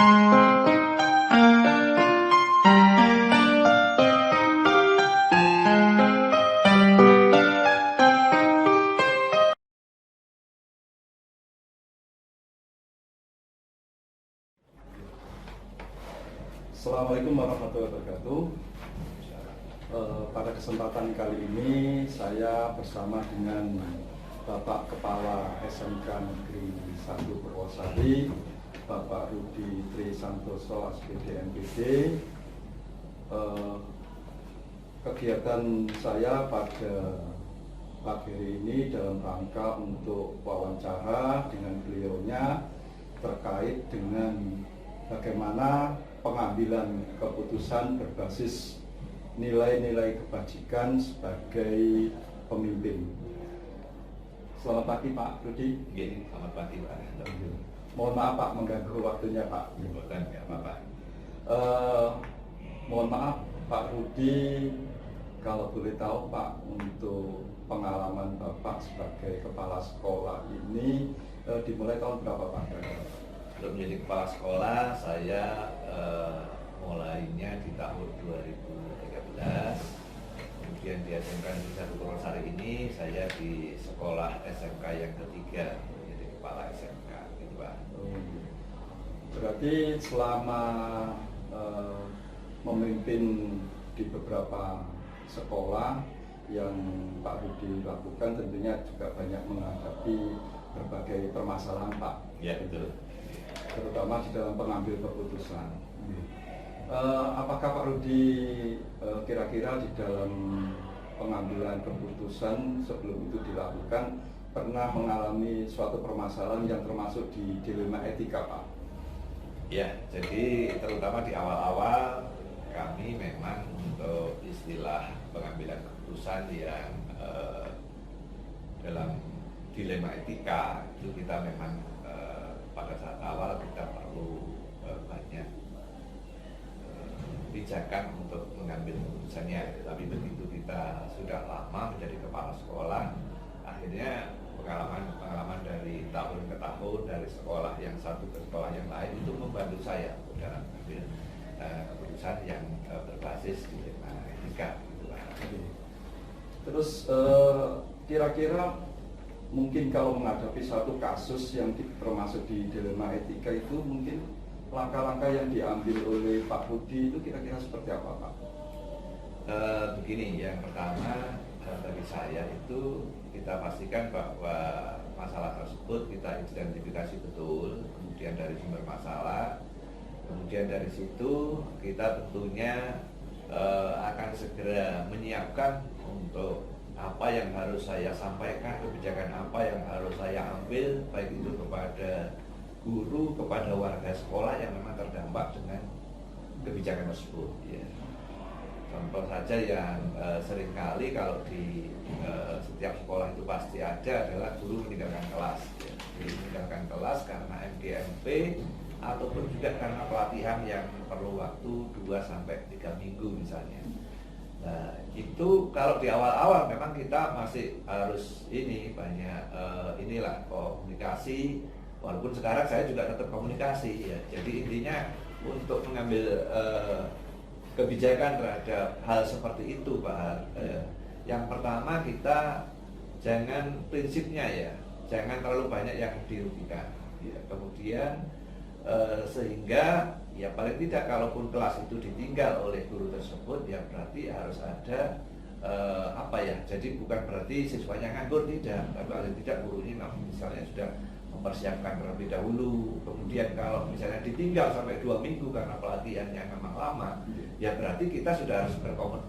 Assalamualaikum warahmatullahi wabarakatuh. Pada kesempatan kali ini saya bersama dengan Bapak Kepala SMK Negeri 1 Purwosari, Bapak Rudi Trisantoso SPD MPD. Kegiatan saya pada pagi hari ini dalam rangka untuk wawancara dengan beliaunya terkait dengan bagaimana pengambilan keputusan berbasis nilai-nilai kebajikan sebagai pemimpin. Selamat pagi Pak Rudi. Selamat pagi Pak. Mohon maaf Pak mengganggu waktunya Pak. Bukan, nggak apa-apa. Mohon maaf Pak Rudi, kalau boleh tahu Pak, untuk pengalaman Bapak sebagai kepala sekolah ini dimulai tahun berapa Pak? Untuk menjadi kepala sekolah, saya mulainya di tahun 2013. Kemudian di SMK Negeri 1 Purwosari ini, saya di sekolah SMK yang ketiga menjadi kepala SMK, gitu Pak. Berarti selama memimpin di beberapa sekolah yang Pak Rudi lakukan, tentunya juga banyak menghadapi berbagai permasalahan Pak. Ya, betul. Terutama di dalam pengambil keputusan. Apakah Pak Rudi kira-kira di dalam pengambilan keputusan sebelum itu dilakukan pernah mengalami suatu permasalahan yang termasuk di dilema etika Pak? Ya, jadi terutama di awal-awal kami memang untuk istilah pengambilan keputusan yang dalam dilema etika itu kita memang pada saat awal kita perlu banyak pijakan untuk mengambil keputusannya. Tapi begitu kita sudah lama menjadi kepala sekolah, akhirnya pengalaman dari tahun ke tahun, dari sekolah yang satu ke sekolah yang lain, itu membantu saya dalam mengambil keputusan yang berbasis dilema etika. Terus kira-kira mungkin kalau menghadapi suatu kasus yang termasuk di dilema etika itu, mungkin langkah-langkah yang diambil oleh Pak Rudi itu kira-kira seperti apa Pak? Begini, yang pertama bagi saya itu kita pastikan bahwa masalah tersebut kita identifikasi betul, kemudian dari sumber masalah, kemudian dari situ kita tentunya akan segera menyiapkan untuk apa yang harus saya sampaikan, kebijakan apa yang harus saya ambil, baik itu kepada guru, kepada warga sekolah yang memang terdampak dengan kebijakan tersebut. Ya. Contoh saja yang seringkali kalau di setiap sekolah itu pasti ada adalah guru meninggalkan kelas. Ya. Meninggalkan kelas karena MGMP ataupun juga karena pelatihan yang perlu waktu 2-3 minggu misalnya. Nah, itu kalau di awal-awal memang kita masih harus banyak komunikasi, walaupun sekarang saya juga tetap komunikasi ya. Jadi intinya untuk mengambil kebijakan terhadap hal seperti itu Pak, yang pertama kita jangan prinsipnya ya, jangan terlalu banyak yang dirugikan ya. Kemudian sehingga ya paling tidak kalaupun kelas itu ditinggal oleh guru tersebut, ya berarti harus ada jadi bukan berarti siswanya nganggur, tidak, tapi paling tidak guru ini misalnya sudah mempersiapkan terlebih dahulu. Kemudian kalau misalnya ditinggal sampai 2 minggu karena pelatihannya memang lama, ya berarti kita sudah harus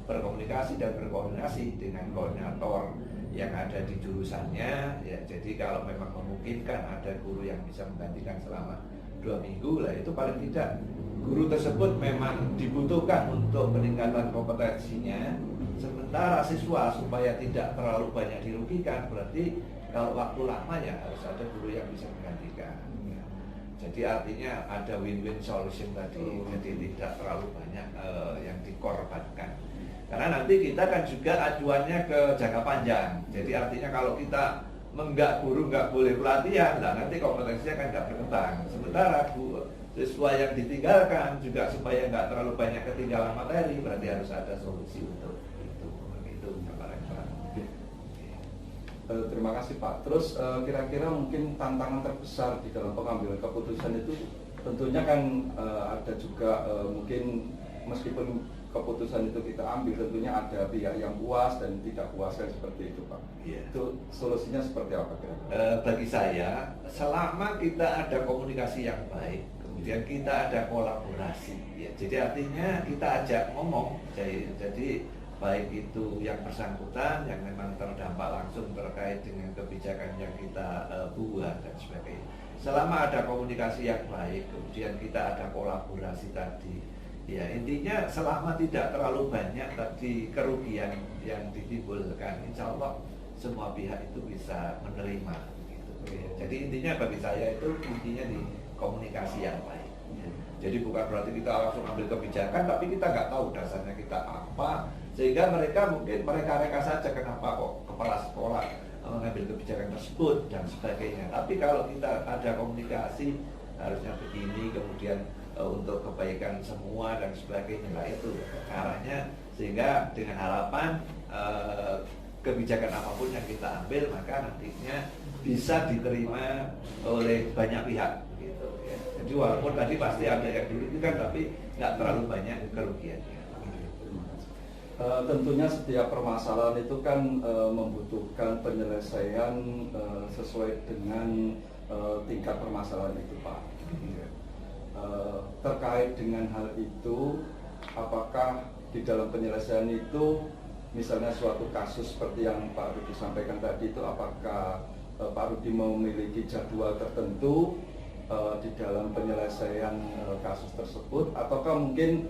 berkomunikasi dan berkoordinasi dengan koordinator yang ada di jurusannya ya. Jadi kalau memang memungkinkan ada guru yang bisa menggantikan selama 2 minggu lah, itu paling tidak guru tersebut memang dibutuhkan untuk peningkatan kompetensinya, sementara siswa supaya tidak terlalu banyak dirugikan, berarti kalau waktu lama ya harus ada guru yang bisa menggantikan ya. Jadi artinya ada win-win solution tadi, jadi tidak terlalu banyak yang dikorbankan, karena nanti kita kan juga ajuannya ke jangka panjang. Jadi artinya kalau kita guru nggak boleh pelatihan, nah nanti kompetensinya kan nggak berkembang. Sementara siswa yang ditinggalkan juga supaya nggak terlalu banyak ketinggalan materi, berarti harus ada solusi untuk itu. Begitu Pak Rektor. Terima kasih Pak. Terus kira-kira mungkin tantangan terbesar di dalam pengambilan keputusan itu tentunya kan ada juga mungkin meskipun keputusan itu kita ambil tentunya ada pihak yang puas dan tidak puas kan seperti itu Pak. Iya. Itu solusinya seperti apa kira-kira? Bagi saya, selama kita ada komunikasi yang baik, kemudian kita ada kolaborasi, ya, jadi artinya kita ajak ngomong, jadi baik itu yang bersangkutan yang memang terdampak langsung terkait dengan kebijakan yang kita buat dan sebagainya. Selama ada komunikasi yang baik, kemudian kita ada kolaborasi tadi, ya intinya selama tidak terlalu banyak tadi kerugian yang ditimbulkan, insya Allah semua pihak itu bisa menerima. Gitu. Jadi intinya bagi saya itu intinya di komunikasi yang baik. Jadi bukan berarti kita langsung ambil kebijakan, tapi kita nggak tahu dasarnya kita apa, sehingga mereka mungkin mereka saja kenapa kok kepala sekolah mengambil kebijakan tersebut dan sebagainya. Tapi kalau kita ada komunikasi harusnya begini, kemudian untuk kebaikan semua dan sebagainya, lah itu arahnya, sehingga dengan harapan kebijakan apapun yang kita ambil maka nantinya bisa diterima oleh banyak pihak gitu ya. Jadi walaupun tadi pasti ada yang dirugikan tapi nggak terlalu banyak kerugiannya. Tentunya setiap permasalahan itu kan membutuhkan penyelesaian sesuai dengan tingkat permasalahan itu Pak. Terkait dengan hal itu, apakah di dalam penyelesaian itu misalnya suatu kasus seperti yang Pak Rudi sampaikan tadi itu, apakah Pak Rudi memiliki jadwal tertentu di dalam penyelesaian kasus tersebut, ataukah mungkin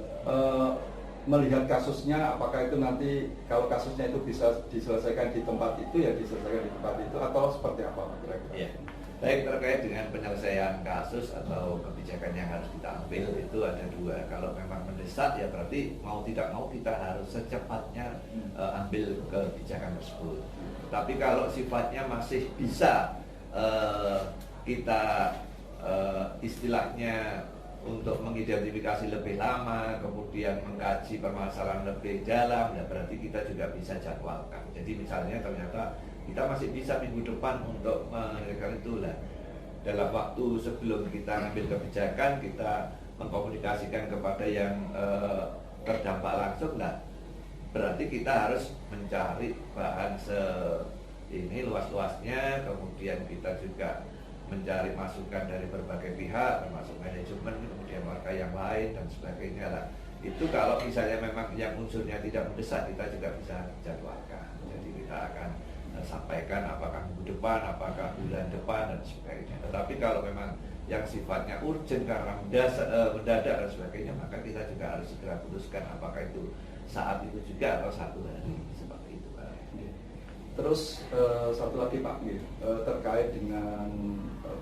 melihat kasusnya, apakah itu nanti kalau kasusnya itu bisa diselesaikan di tempat itu ya diselesaikan di tempat itu, atau seperti apa Pak kira-kira? Ya. Baik, terkait dengan penyelesaian kasus atau kebijakan yang harus kita ambil itu ada dua. Kalau memang mendesak ya berarti mau tidak mau kita harus secepatnya ambil kebijakan tersebut. Tapi kalau sifatnya masih bisa kita istilahnya untuk mengidentifikasi lebih lama, kemudian mengkaji permasalahan lebih dalam, ya berarti kita juga bisa jadwalkan. Jadi misalnya ternyata kita masih bisa minggu depan untuk mengerjakan itu lah. Dalam waktu sebelum kita ambil kebijakan, kita mengkomunikasikan kepada yang terdampak langsung lah. Berarti kita harus mencari bahan ini luas-luasnya, kemudian kita juga mencari masukan dari berbagai pihak, termasuk manajemen, kemudian warga yang lain dan sebagainya lah. Itu kalau misalnya memang yang unsurnya tidak mendesak, kita juga bisa jadwalkan. Jadi kita akan sampaikan apakah minggu depan, apakah bulan depan dan sebagainya. Tetapi kalau memang yang sifatnya urgent karena mendadak dan sebagainya, maka kita juga harus segera putuskan apakah itu saat itu juga atau satu hari seperti itu Pak. Terus satu lagi Pak, terkait dengan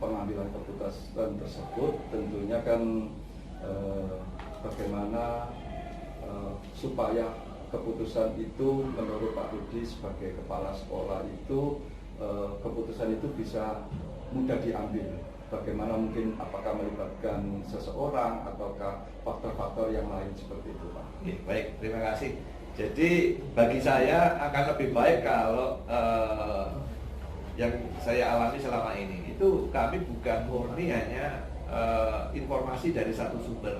pengambilan keputusan tersebut, tentunya kan bagaimana supaya keputusan itu menurut Pak Rudi sebagai kepala sekolah itu keputusan itu bisa mudah diambil. Bagaimana mungkin apakah melibatkan seseorang ataukah faktor-faktor yang lain seperti itu Pak? Ya, baik, terima kasih. Jadi bagi saya akan lebih baik kalau yang saya alami selama ini itu kami bukan murni hanya informasi dari satu sumber.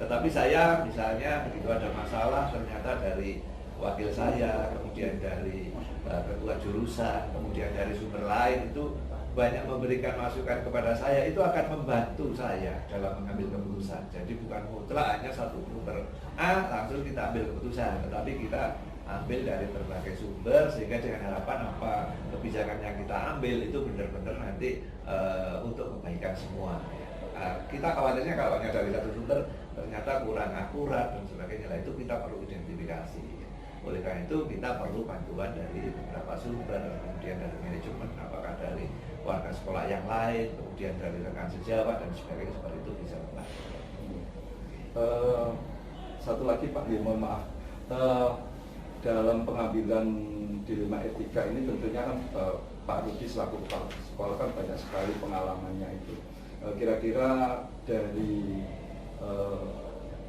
Tetapi saya misalnya begitu ada masalah ternyata dari wakil saya, kemudian dari ketua jurusan, kemudian dari sumber lain itu banyak memberikan masukan kepada saya, itu akan membantu saya dalam mengambil keputusan. Jadi bukan mutlak hanya satu sumber A langsung kita ambil keputusan, tetapi kita ambil dari berbagai sumber sehingga dengan harapan apa kebijakan yang kita ambil itu benar-benar nanti untuk kebaikan semua. Kita khawatirnya kalau hanya dari satu sumber ternyata kurang akurat dan sebagainya, lah itu kita perlu identifikasi. Oleh karena itu kita perlu bantuan dari beberapa sumber, kemudian dari manajemen, apakah dari warga sekolah yang lain, kemudian dari rekan sejawat dan sebagainya, seperti itu bisa membantu. Satu lagi Pak, mohon maaf, dalam pengambilan dilema etika ini tentunya kan Pak Rudi selaku kepala sekolah kan banyak sekali pengalamannya itu. Kira-kira dari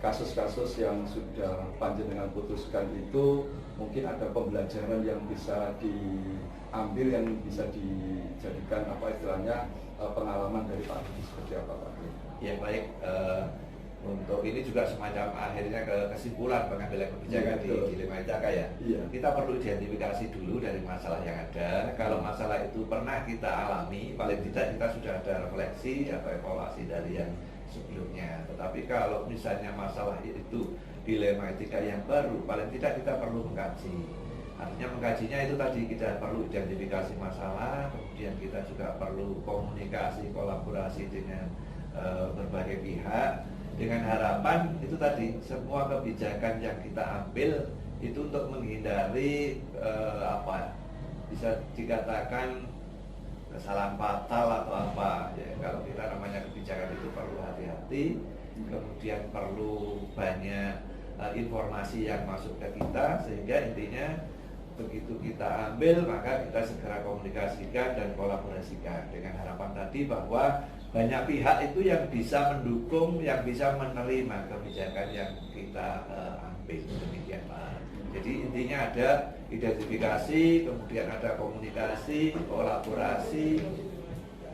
kasus-kasus yang sudah panjenengan putuskan itu mungkin ada pembelajaran yang bisa diambil, yang bisa dijadikan apa istilahnya pengalaman dari Pak Rudi, seperti apa Pak? Ya baik, untuk ini juga semacam akhirnya kesimpulan pengambilan kebijakan di Dilema Ithaka ya. Iya. Kita perlu identifikasi dulu dari masalah yang ada. Kalau masalah itu pernah kita alami, paling tidak kita sudah ada refleksi atau evaluasi dari yang sebelumnya. Tetapi kalau misalnya masalah itu dilema etika yang baru, paling tidak kita perlu mengkaji. Artinya mengkajinya itu tadi kita perlu identifikasi masalah, kemudian kita juga perlu komunikasi, kolaborasi dengan berbagai pihak, dengan harapan itu tadi semua kebijakan yang kita ambil itu untuk menghindari bisa dikatakan kesalahan fatal atau apa ya. Kalau kita namanya kebijakan itu perlu hati-hati, kemudian perlu banyak informasi yang masuk ke kita, sehingga intinya begitu kita ambil maka kita segera komunikasikan dan kolaborasikan dengan harapan tadi bahwa banyak pihak itu yang bisa mendukung, yang bisa menerima kebijakan yang kita ambil. Demikian Pak. Jadi intinya ada identifikasi, kemudian ada komunikasi, kolaborasi,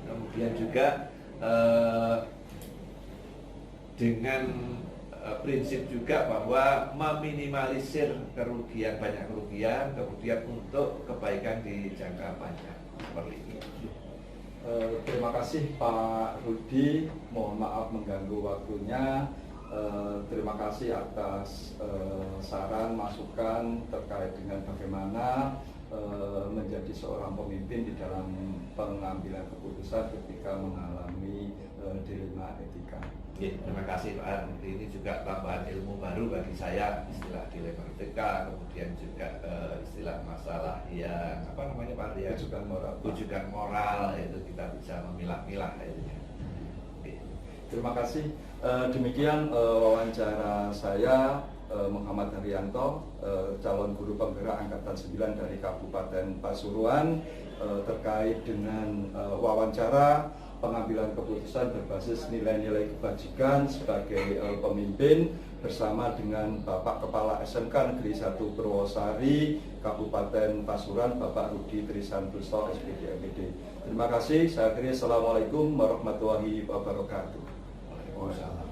kemudian juga dengan prinsip juga bahwa meminimalisir kerugian, banyak kerugian, kemudian untuk kebaikan di jangka panjang. Seperti itu. Terima kasih Pak Rudi, mohon maaf mengganggu waktunya. Terima kasih atas saran, masukan terkait dengan bagaimana menjadi seorang pemimpin di dalam pengambilan keputusan ketika mengalami dilema etika. Ya, terima kasih Pak. Ini juga tambahan ilmu baru bagi saya, istilah dilema etika, kemudian juga istilah masalah yang apa namanya Pak? Ya, rujukan moral itu kita bisa memilah-milah itu. Terima kasih. Demikian wawancara saya Muhammad Haryanto, calon guru penggerak angkatan 9 dari Kabupaten Pasuruan, terkait dengan wawancara pengambilan keputusan berbasis nilai-nilai kebajikan sebagai pemimpin bersama dengan Bapak Kepala SMK Negeri 1 Purwosari Kabupaten Pasuruan, Bapak Rudi Trisantoso SPD MPD. Terima kasih. Saya akhiri. Assalamualaikum warahmatullahi wabarakatuh. Waalaikumsalam.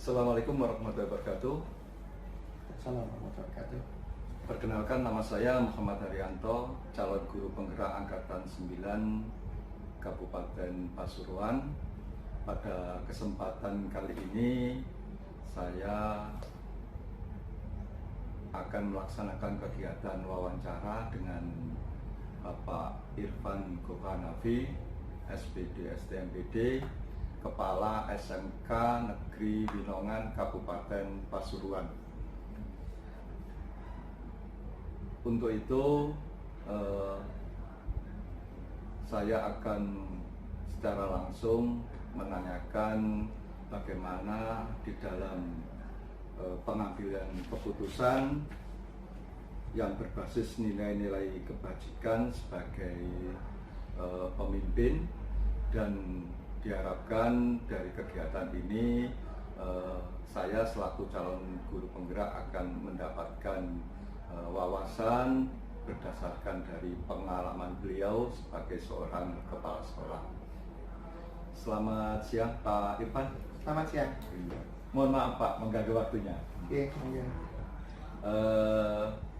Assalamualaikum warahmatullahi wabarakatuh. Assalamualaikum warahmatullahi wabarakatuh. Perkenalkan, nama saya Muhammad Haryanto, calon guru penggerak angkatan 9 Kabupaten Pasuruan. Pada kesempatan kali ini saya akan melaksanakan kegiatan wawancara dengan Bapak Irfan Gohanafi, SPD STMPD, Kepala SMK Negeri Winongan Kabupaten Pasuruan. Untuk itu saya akan secara langsung menanyakan bagaimana di dalam pengambilan keputusan yang berbasis nilai-nilai kebajikan sebagai pemimpin, dan diharapkan dari kegiatan ini saya selaku calon guru penggerak akan mendapatkan wawasan berdasarkan dari pengalaman beliau sebagai seorang kepala sekolah. Selamat siang Pak Irfan. Selamat siang. Mohon maaf Pak mengganggu waktunya. Iya, iya.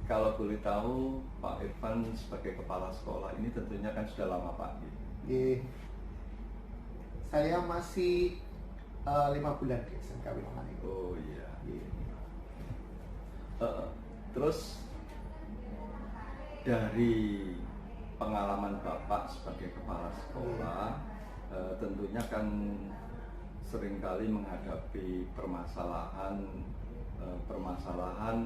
Kalau boleh tahu Pak Irfan sebagai kepala sekolah ini tentunya kan sudah lama Pak. Iya. Saya masih 5 bulan di SMK Winongan itu. Oh iya. Terus dari pengalaman Bapak sebagai kepala sekolah, tentunya kan seringkali menghadapi permasalahan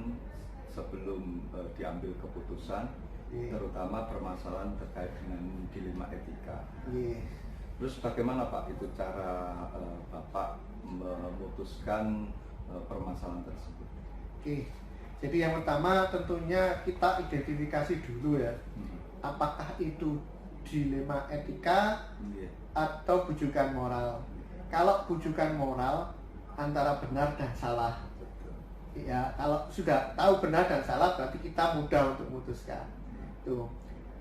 sebelum diambil keputusan, terutama permasalahan terkait dengan dilema etika. Terus bagaimana Pak itu cara Bapak memutuskan permasalahan tersebut? Oke. Jadi yang pertama tentunya kita identifikasi dulu ya. Apakah itu dilema etika atau bujukan moral. Kalau bujukan moral antara benar dan salah. Ya, kalau sudah tahu benar dan salah berarti kita mudah untuk memutuskan. Tuh.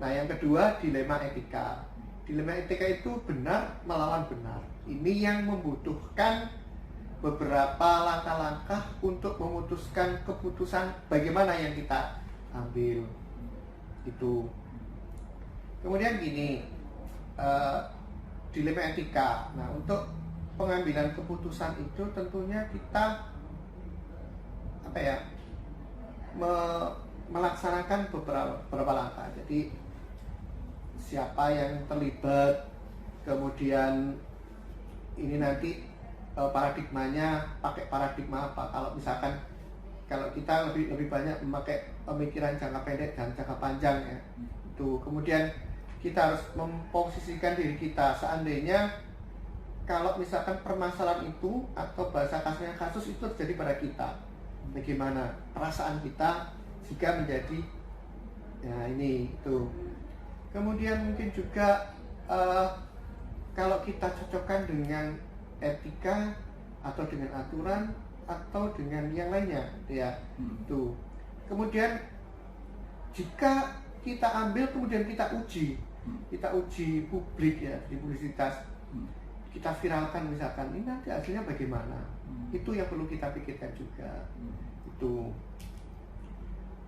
Nah, yang kedua dilema etika. Dilema etika itu benar melawan benar. Ini yang membutuhkan beberapa langkah-langkah untuk memutuskan keputusan bagaimana yang kita ambil. Itu. Kemudian gini, dilema etika. Nah, untuk pengambilan keputusan itu tentunya kita melaksanakan beberapa langkah. Jadi siapa yang terlibat, kemudian ini nanti paradigmanya pakai paradigma apa. Kalau kita lebih banyak memakai pemikiran jangka pendek dan jangka panjang ya. Itu kemudian kita harus memposisikan diri kita seandainya kalau misalkan permasalahan itu atau bahasa kasarnya kasus itu terjadi pada kita, bagaimana perasaan kita jika menjadi ya ini itu. Kemudian mungkin juga kalau kita cocokkan dengan etika atau dengan aturan atau dengan yang lainnya ya itu. Kemudian jika kita ambil kemudian kita uji publik ya di publisitas, kita viralkan misalkan, ini nanti hasilnya bagaimana. Itu yang perlu kita pikirkan juga. Itu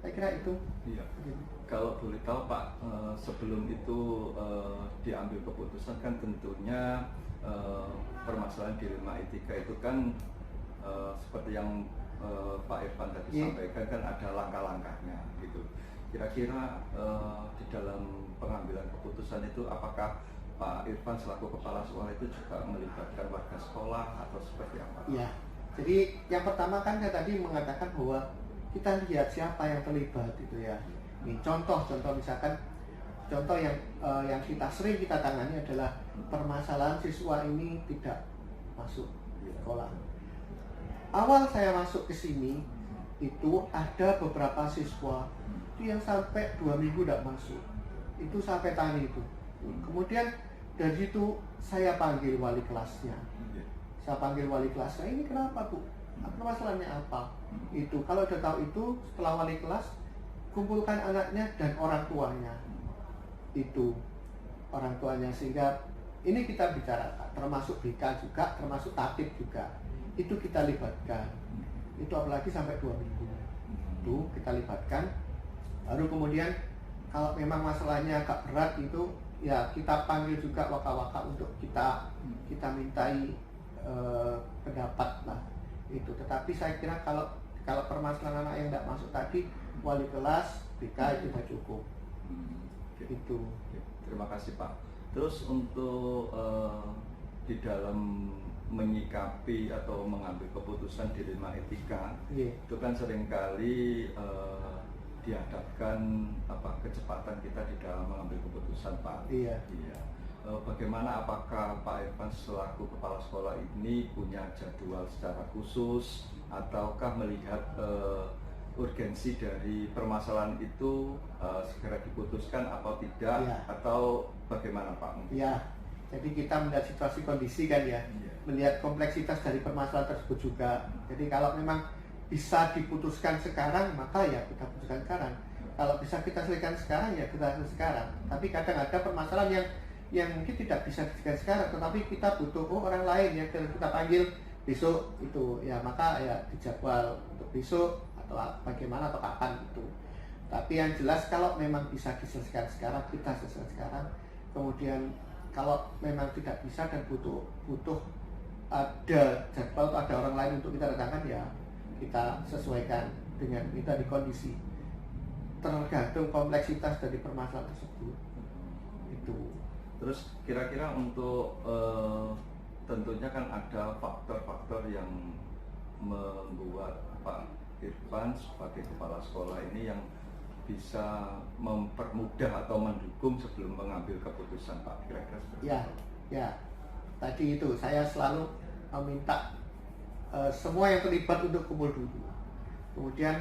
saya kira itu. Iya. Kalau boleh tahu Pak, sebelum itu diambil keputusan kan tentunya permasalahan dilema etika itu kan seperti yang Pak Irfan tadi sampaikan kan ada langkah-langkahnya gitu. Kira-kira di dalam pengambilan keputusan itu apakah Pak Irfan selaku kepala sekolah itu juga melibatkan warga sekolah atau seperti apa? Iya. Jadi yang pertama kan saya tadi mengatakan bahwa kita lihat siapa yang terlibat itu ya. Ini contoh misalkan contoh yang kita sering kita tangani adalah permasalahan siswa ini tidak masuk sekolah. Awal saya masuk ke sini itu ada beberapa siswa itu yang sampai 2 minggu tidak masuk. Itu sampai tani itu. Kemudian dari situ saya panggil wali kelasnya. Saya panggil wali kelasnya, ini kenapa Bu? Masalahnya apa? Itu kalau udah tahu itu setelah wali kelas kumpulkan anaknya dan orang tuanya. Itu orang tuanya sehingga ini kita bicarakan termasuk BK juga, termasuk tatib juga. Itu kita libatkan. Itu apalagi sampai 2 minggu. Itu kita libatkan. Baru kemudian kalau memang masalahnya agak berat itu ya kita panggil juga waka-waka untuk kita mintai pendapat lah itu. Tetapi saya kira kalau permasalahan anak yang tidak masuk tadi wali kelas BK itu sudah cukup. Itu. Terima kasih Pak. Terus untuk di dalam menyikapi atau mengambil keputusan dilema etika itu kan seringkali dihadapkan kecepatan kita di dalam mengambil keputusan Pak. Iya. Bagaimana apakah Pak Irfan selaku kepala sekolah ini punya jadwal secara khusus ataukah melihat urgensi dari permasalahan itu segera diputuskan atau tidak atau bagaimana Pak? Iya. Jadi kita melihat situasi kondisi kan ya, melihat kompleksitas dari permasalahan tersebut juga. Jadi kalau memang bisa diputuskan sekarang maka ya kita putuskan sekarang. Kalau bisa kita selesaikan sekarang ya kita selesaikan sekarang. Tapi kadang ada permasalahan yang mungkin tidak bisa diselesaikan sekarang, tetapi kita butuh orang lain yang kita panggil besok itu ya, maka ya dijadwal untuk besok atau bagaimana atau kapan itu. Tapi yang jelas kalau memang bisa diselesaikan sekarang kita selesaikan sekarang. Kemudian kalau memang tidak bisa dan butuh ada jadwal atau ada orang lain untuk kita datangkan ya kita sesuaikan dengan kita di kondisi tergantung kompleksitas dari permasalahan tersebut. Itu. Terus kira-kira untuk tentunya kan ada faktor-faktor yang membuat Pak Irfan sebagai kepala sekolah ini yang bisa mempermudah atau mendukung sebelum mengambil keputusan Pak, kira-kira seperti ya, apa? Ya, tadi itu saya selalu meminta semua yang terlibat untuk kumpul dulu. Kemudian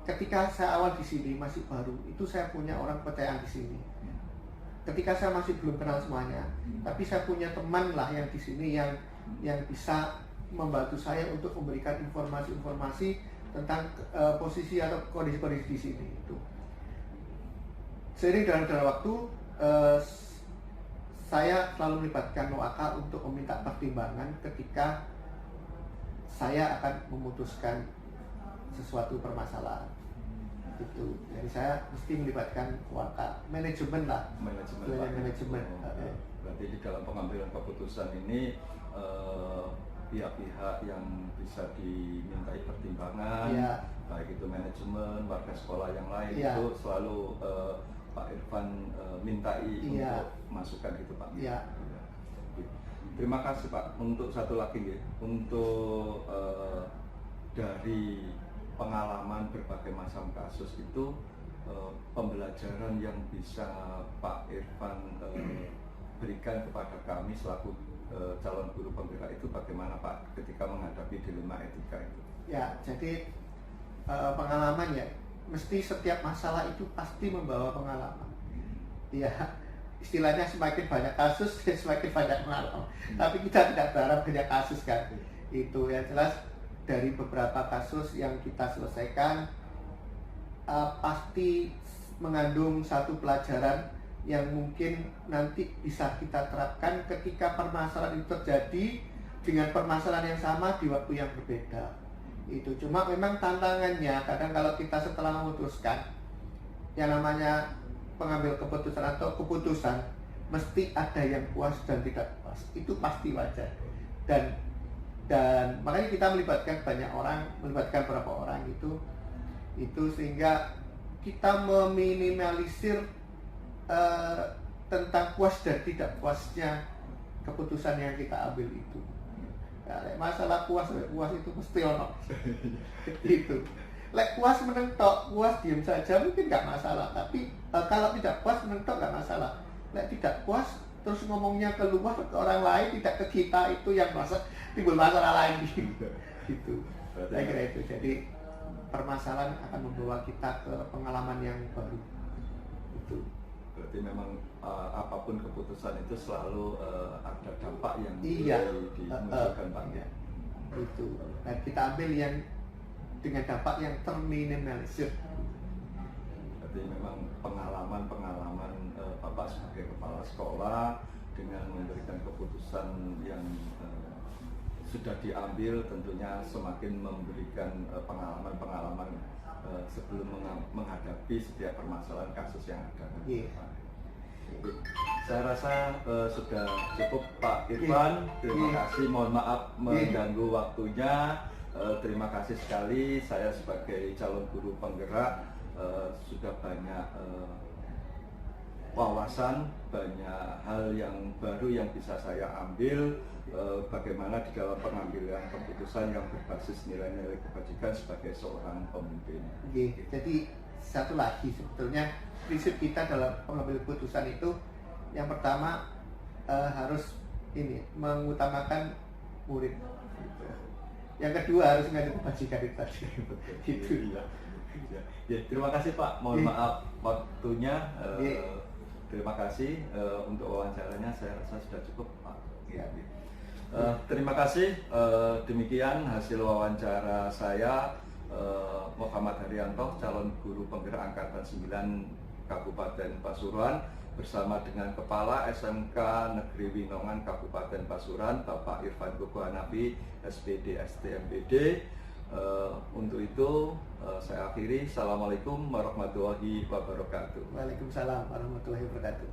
ketika saya awal di sini masih baru, itu saya punya orang kepercayaan di sini. Ketika saya masih belum kenal semuanya, tapi saya punya teman lah yang di sini yang bisa membantu saya untuk memberikan informasi-informasi tentang posisi atau kondisi-kondisi di sini itu. Seiring dalam waktu, saya selalu melibatkan Waka untuk meminta pertimbangan ketika saya akan memutuskan sesuatu permasalahan itu. Jadi saya mesti melibatkan Waka, manajemen lah, manajemen. Berarti di dalam pengambilan keputusan ini pihak-pihak yang bisa dimintai pertimbangan, ya, baik itu manajemen, warga sekolah yang lain, ya, itu selalu Pak Irfan mintai, ya, untuk masukan gitu Pak. Ya. Terima kasih Pak. Untuk satu lagi ya, untuk dari pengalaman berbagai macam kasus itu, pembelajaran yang bisa Pak Irfan berikan kepada kami selaku calon guru penggerak itu bagaimana Pak ketika menghadapi dilema etika itu? Ya, jadi pengalaman ya, mesti setiap masalah itu pasti membawa pengalaman. Ya, istilahnya semakin banyak kasus semakin banyak pengalaman. Tapi kita tidak berharap banyak kasus kan. Itu yang jelas dari beberapa kasus yang kita selesaikan pasti mengandung satu pelajaran yang mungkin nanti bisa kita terapkan ketika permasalahan itu terjadi dengan permasalahan yang sama di waktu yang berbeda. Itu cuma memang tantangannya kadang kalau kita setelah memutuskan yang namanya pengambil keputusan atau keputusan mesti ada yang puas dan tidak puas, itu pasti wajar. Dan makanya kita melibatkan banyak orang, melibatkan beberapa orang itu sehingga kita meminimalisir tentang puas dan tidak puasnya keputusan yang kita ambil itu. Ya, masalah puas itu mesti ono. Itu. Lek puas menentok, puas diam saja mungkin nggak masalah. Tapi kalau tidak puas menentok nggak masalah. Lek tidak puas terus ngomongnya keluar ke orang lain, tidak ke kita, itu yang timbul masalah lagi. Gitu. Saya kira itu. Jadi permasalahan akan membawa kita ke pengalaman yang baru. Itu. Berarti memang apapun keputusan itu selalu ada dampak yang dimunculkan Pak. Itu. Dan kita ambil yang dengan dampak yang terminimalisir. Berarti memang pengalaman Bapak sebagai kepala sekolah dengan memberikan keputusan yang sudah diambil tentunya semakin memberikan pengalaman-pengalaman sebelum menghadapi setiap permasalahan kasus yang ada. Saya rasa sudah cukup Pak Irfan. Terima kasih, mohon maaf mengganggu waktunya. Terima kasih sekali, saya sebagai calon guru penggerak sudah banyak wawasan, banyak hal yang baru yang bisa saya ambil bagaimana di dalam pengambilan keputusan yang berbasis nilai-nilai kebajikan sebagai seorang pemimpin. Jadi satu lagi sebetulnya prinsip kita dalam pengambil keputusan itu yang pertama harus mengutamakan murid. Yang kedua harus mengandung kebajikan itu tadi. Gitu. Ya, terima kasih Pak. Mohon maaf waktunya. Terima kasih untuk wawancaranya. Saya rasa sudah cukup Pak. Terima kasih. Demikian hasil wawancara saya, Muhammad Haryanto, calon guru penggerak angkatan 9 Kabupaten Pasuruan, bersama dengan Kepala SMK Negeri Winongan Kabupaten Pasuruan, Bapak Irfan Gogo Hanafi, SPD STMPD. Untuk itu saya akhiri. Assalamualaikum warahmatullahi wabarakatuh. Waalaikumsalam warahmatullahi wabarakatuh.